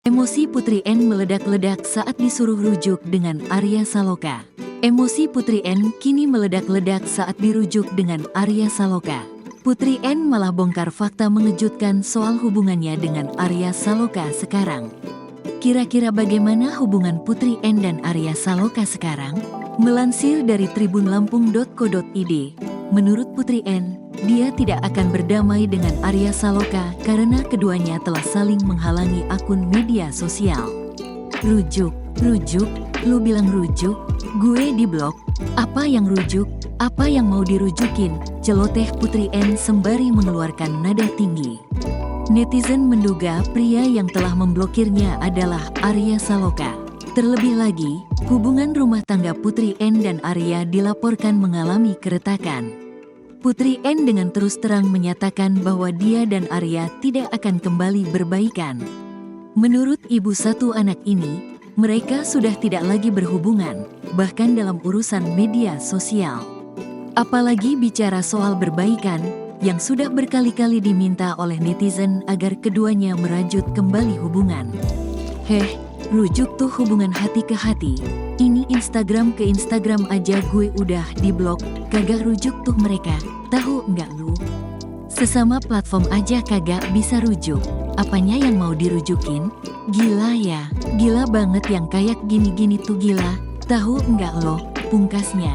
Emosi Putri N meledak-ledak saat disuruh rujuk dengan Arya Saloka. Emosi Putri N kini meledak-ledak saat dirujuk dengan Arya Saloka. Putri N malah bongkar fakta mengejutkan soal hubungannya dengan Arya Saloka sekarang. Kira-kira bagaimana hubungan Putri N dan Arya Saloka sekarang? Melansir dari tribunlampung.co.id, menurut Putri N, dia tidak akan berdamai dengan Arya Saloka karena keduanya telah saling menghalangi akun media sosial. Rujuk, lu bilang rujuk, gue diblok, apa yang rujuk, apa yang mau dirujukin, celoteh Putri N sembari mengeluarkan nada tinggi. Netizen menduga pria yang telah memblokirnya adalah Arya Saloka. Terlebih lagi, hubungan rumah tangga Putri N dan Arya dilaporkan mengalami keretakan. Putri N dengan terus terang menyatakan bahwa dia dan Arya tidak akan kembali berbaikan. Menurut ibu satu anak ini, mereka sudah tidak lagi berhubungan, bahkan dalam urusan media sosial. Apalagi bicara soal berbaikan, yang sudah berkali-kali diminta oleh netizen agar keduanya merajut kembali hubungan. Rujuk tuh hubungan hati ke hati. Ini Instagram ke Instagram aja gue udah diblok, kagak rujuk tuh mereka, tahu enggak lu? Sesama platform aja kagak bisa rujuk, apanya yang mau dirujukin? Gila ya, gila banget yang kayak gini-gini tuh gila, tahu enggak lo, pungkasnya.